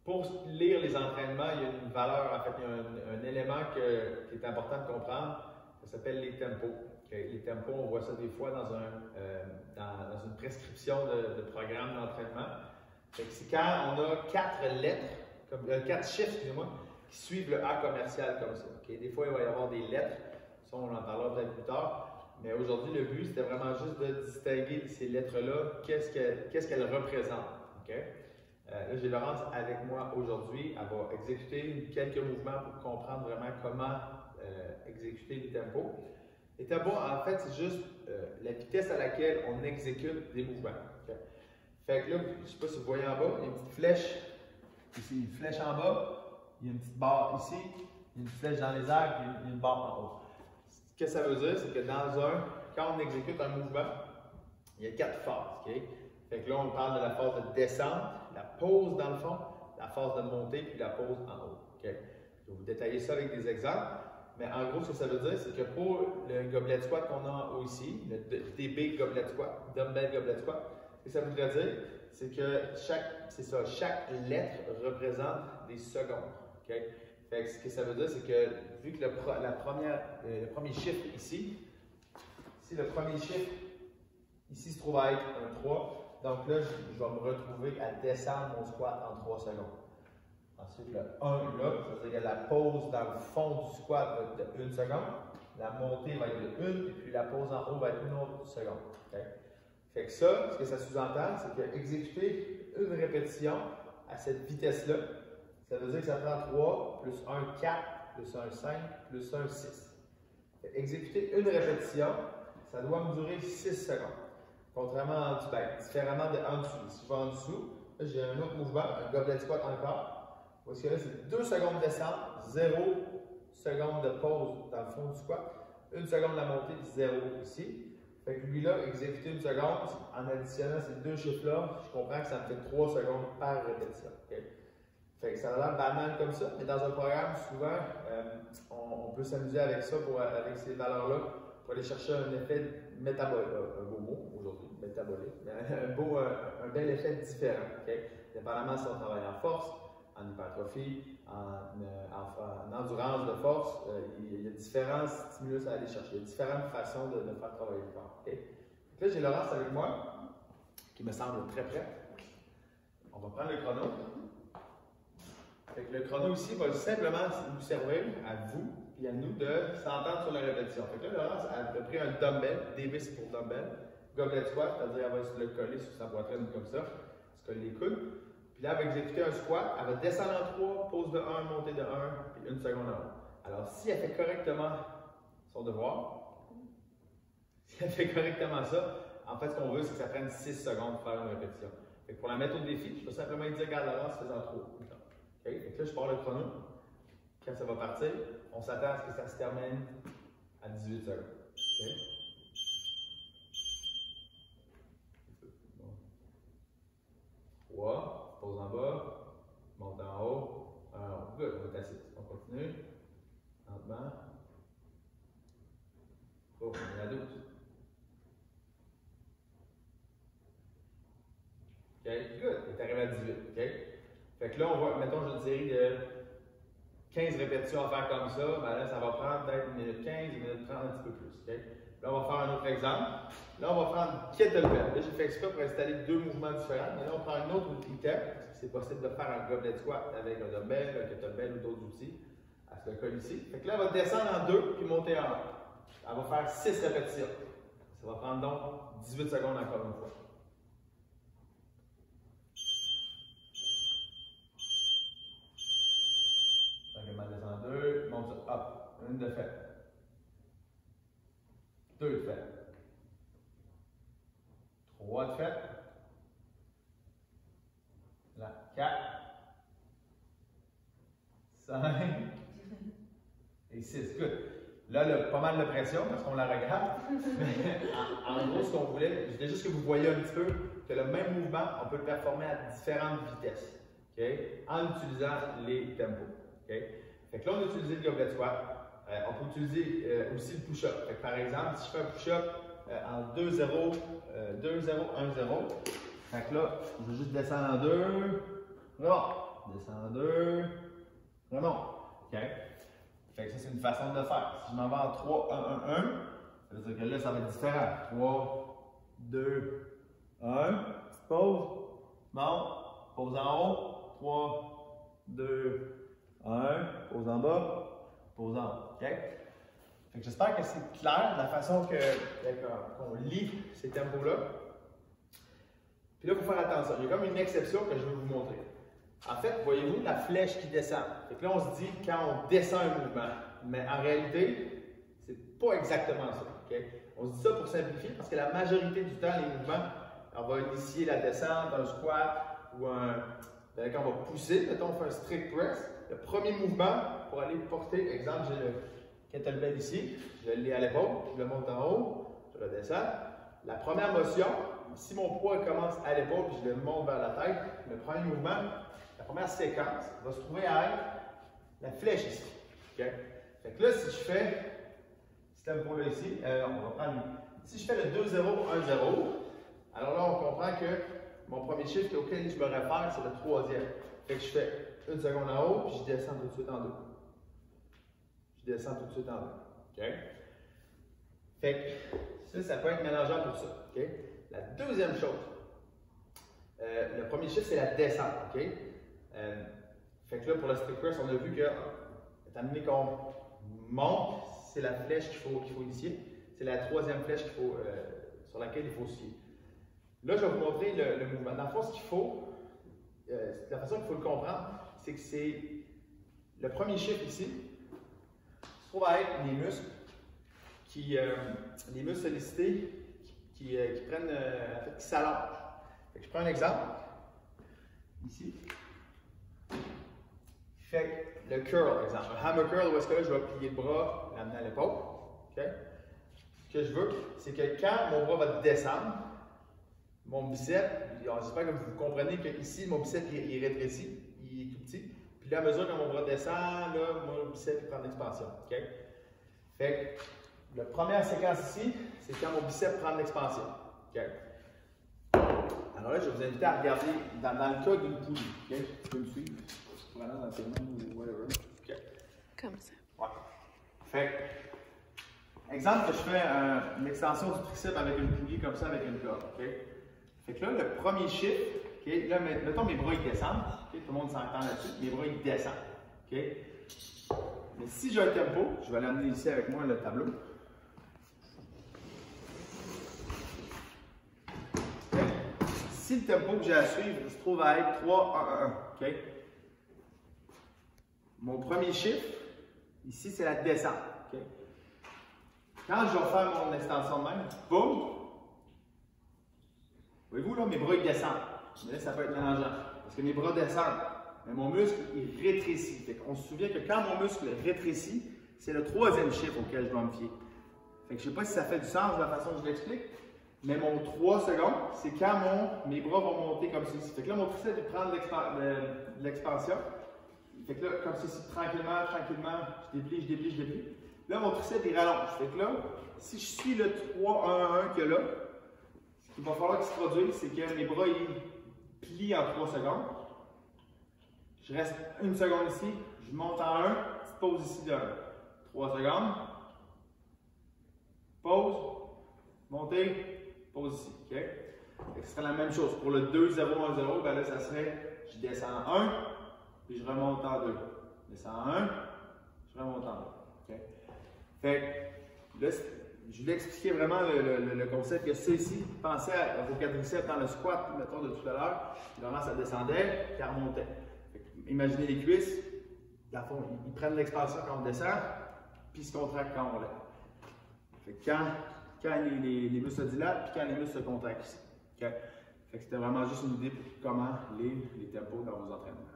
Pour lire les entraînements, il y a une valeur, en fait, il y a un élément qui est important de comprendre. Ça s'appelle les tempos. Okay? Les tempos, on voit ça des fois dans une prescription de programme d'entraînement. C'est quand on a 4 lettres, 4 chiffres, excusez-moi, qui suivent le A commercial comme ça. Okay? Des fois, il va y avoir des lettres. Ça, on en parlera peut-être plus tard. Mais aujourd'hui, le but, c'était vraiment juste de distinguer ces lettres-là, qu'est-ce qu'elles représentent. Okay? Là, j'ai Laurence avec moi aujourd'hui. Elle va exécuter quelques mouvements pour comprendre vraiment comment exécuter les tempos. Les tempos, en fait, c'est juste la vitesse à laquelle on exécute des mouvements. Okay? Fait que là, je ne sais pas si vous voyez en bas, il y a une petite flèche ici, une flèche en bas, il y a une petite barre ici, il y a une flèche dans les airs, puis il y a une barre en haut. Ce que ça veut dire, c'est que quand on exécute un mouvement, il y a 4 phases. Okay? Fait que là, on parle de la phase de descente, la pause dans le fond, la phase de montée, puis la pause en haut. Okay? Je vais vous détailler ça avec des exemples. Mais en gros, ce que ça veut dire, c'est que pour le gobelet squat qu'on a ici, le DB gobelet squat, dumbbell gobelet squat, ce que ça voudrait dire, c'est que chaque lettre représente des secondes. Okay? Fait que ce que ça veut dire, c'est que vu que le premier chiffre ici, le premier chiffre ici se trouve à être un 3, donc là, je vais me retrouver à descendre mon squat en 3 secondes. Ensuite, le 1 là, ça veut dire que la pause dans le fond du squat va être de 1 seconde, la montée va être de 1, et puis la pause en haut va être une autre seconde. Okay? Fait que ça, ce que ça sous-entend, c'est que exécuter une répétition à cette vitesse-là, ça veut dire que ça prend 3, plus 1, 4, plus 1, 5, plus 1, 6. Exécuter une répétition, ça doit me durer 6 secondes. Contrairement différemment en dessous. Si je vais en dessous, j'ai un autre mouvement, un gobelet squat encore. Parce que là, c'est 2 secondes de descente, 0 secondes de pause dans le fond du squat, 1 seconde de la montée, 0 ici. Fait que lui-là, exécuter 1 seconde, en additionnant ces 2 chiffres-là, je comprends que ça me fait 3 secondes par répétition. Okay? Fait que ça a l'air banal comme ça, mais dans un programme, souvent, on peut s'amuser avec ça, avec ces valeurs-là, pour aller chercher un effet métabolique, un beau mot aujourd'hui, métabolique, mais un bel effet différent. Okay? Dépendamment si on travaille en force, en hypertrophie, en endurance de force, il y a différents stimulus à aller chercher, il y a différentes façons de faire travailler le corps. Okay? Là, j'ai Laurence avec moi, qui me semble très prêt. On va prendre le chrono. Fait que le chrono ici va simplement nous servir à vous et à nous de s'entendre sur la répétition. Fait que là, Laurence a pris un dumbbell, DB c'est pour dumbbell, gobelet squat, c'est-à-dire elle va se le coller sur sa poitrine comme ça, se coller les coudes. Puis là, elle va exécuter un squat, elle va descendre en 3, pause de 1, montée de 1, puis 1 seconde en haut. Alors, si elle fait correctement son devoir, si elle fait correctement ça, en fait, ce qu'on veut, c'est que ça prenne 6 secondes pour faire une répétition. Fait que pour la mettre au défi, je peux simplement dire, regarde Laurence, faisant 3. Okay? Fait que là, je pars le chrono. Quand ça va partir, on s'attend à ce que ça se termine à 18 secondes. Okay? Bon. 3, pause en bas, monte en haut, 1 en haut. Good, on va être assis. On continue. Lentement. Oh, on est à 12. OK, good. On est arrivé à 18. OK? Fait que là, on va, mettons, j'ai une série de 15 répétitions à faire comme ça. Ben là, ça va prendre peut-être 1 minute 15, 1 minute 30, un petit peu plus. Okay? Là, on va faire un autre exemple. Là, on va prendre kettlebell. Là, j'ai fait exprès pour installer 2 mouvements différents. Mais là, on prend un autre outil tech. C'est possible de faire un gobelet squat avec un dumbbell, un kettlebell ou d'autres outils. Elle se le colle ici. Fait que là, elle va descendre en 2 puis monter en 1. Elle va faire 6 répétitions. Ça va prendre donc 18 secondes encore une fois. Elle descend 2, monte ça, hop, 1 de fait. 2 de fait. 3 de fait. Là, 4. 5. Et 6. Good. Là, pas mal de pression parce qu'on la regarde. Mais en gros, ce qu'on voulait, je voulais juste que vous voyez un petit peu que le même mouvement, on peut le performer à différentes vitesses. Okay? En utilisant les tempos. Okay? Fait que là, on a utilisé le gobelet squat. On peut utiliser aussi le push-up. Par exemple, si je fais un push-up en 2-0, 2-0, 1-0, fait que là, je vais juste descendre en 2. Non, descends 2, remonte. OK? Fait que ça, c'est une façon de le faire. Si je m'en vais en 3, 1, 1, 1, ça veut dire que là, ça va être différent. 3, 2, 1, petite pause, monte, pause en haut, 3, 2, 1, pause en bas, pause en haut. OK? Fait que j'espère que c'est clair la façon qu'on lit ces tempos-là. Puis là, il faut faire attention. Il y a comme une exception que je vais vous montrer. En fait, voyez-vous la flèche qui descend. Fait que là, on se dit quand on descend un mouvement. Mais en réalité, c'est pas exactement ça. Okay? On se dit ça pour simplifier parce que la majorité du temps, les mouvements, on va initier la descente, un squat ou quand on va pousser, mettons, on fait un strict press. Le premier mouvement pour aller porter, exemple, j'ai le kettlebell ici, je l'ai à l'épaule, je le monte en haut, je le descends. La première motion, si mon poids commence à l'épaule et je le monte vers la tête, le premier mouvement, la première séquence va se trouver à être la flèche ici. Okay? Fait que là, si je fais ce tempo-là ici, on va prendre. Si je fais le 2-0, 1-0, alors là, on comprend que mon premier chiffre auquel je me réfère, c'est le troisième. Fait que je fais une seconde en haut, puis je descends tout de suite en 2. Je descends tout de suite en 2. Okay? Fait que ça peut être mélangeant pour ça. Okay? La deuxième chose, le premier chiffre, c'est la descente. Okay? Fait que là, pour le strict press, on a vu que, étant donné qu'on monte, c'est la flèche qu'il faut initier. C'est la troisième flèche sur laquelle il faut se fier. Là, je vais vous montrer le mouvement. Dans le fond, ce qu'il faut, la façon qu'il faut le comprendre, c'est que c'est le premier chiffre ici, se trouve à être les muscles les muscles sollicités qui prennent, en fait, qui s'allongent. Je prends un exemple. Ici. Fait que le curl, exemple. Un hammer curl, où est-ce que là, je vais plier le bras, l'amener à l'épaule. Okay? Ce que je veux, c'est que quand mon bras va descendre, mon biceps, j'espère que vous comprenez que ici, mon biceps il rétrécit, il est tout petit. Puis là, à mesure que mon bras descend, là, mon biceps prend de l'expansion. Okay? Fait que la première séquence ici, c'est quand mon biceps prend de l'expansion. Okay? Alors là, je vais vous inviter à regarder dans le cas d'une poulie. Okay? Tu peux me suivre? Voilà, dans tes mains ou whatever. Okay. Comme ça. Ouais. Fait que, exemple que je fais une extension du triceps avec une poulie comme ça, avec une corde. Okay? Fait que là, le premier chiffre, okay, là, mettons mes bras ils descendent. Okay? Tout le monde s'entend là-dessus. Mes bras ils descendent. Okay? Mais si j'ai un tempo, je vais l'amener ici avec moi, le tableau. Okay? Si le tempo que j'ai à suivre il se trouve à être 3, 1, 1, 1. Okay? Mon premier chiffre, ici, c'est la descente. Okay? Quand je vais faire mon extension de même, boum! Voyez-vous, là, mes bras ils descendent. Mais là, ça peut être mélangeant. Parce que mes bras descendent. Mais mon muscle, il rétrécit. On se souvient que quand mon muscle rétrécit, c'est le troisième chiffre auquel je dois me fier. Fait que je ne sais pas si ça fait du sens de la façon que je l'explique, mais mon 3 secondes, c'est quand mes bras vont monter comme ceci. Fait que là, mon triceps il prend de l'expansion. Fait que là, comme ceci, tranquillement, tranquillement, je déplie, je déplie, je déplie. Là, mon triceps, il rallonge. Fait que là, si je suis le 3, 1, 1 qu'il y a là, ce qu'il va falloir qu'il se produise, c'est que mes bras, ils plient en 3 secondes. Je reste une seconde ici, je monte en 1, petite pause ici de 1. 3 secondes. Pause, montez, pause ici. Okay? Ce serait la même chose. Pour le 2, 0, 1, 0, ben là, ça serait, je descends en 1, puis je remonte en 2. Je descends en 1, je remonte en 2. Okay? Fait que là, je voulais expliquer vraiment le concept que c'est ici. Pensez à vos quadriceps dans le squat, mettons, de tout à l'heure. Vraiment, ça descendait, puis ça remontait. Imaginez les cuisses, dans le fond, ils prennent l'expansion quand on descend, puis ils se contractent quand on lève. Fait que quand les muscles se dilatent, puis quand les muscles se contractent ici. Okay? Fait que c'était vraiment juste une idée pour comment les tempos dans vos entraînements.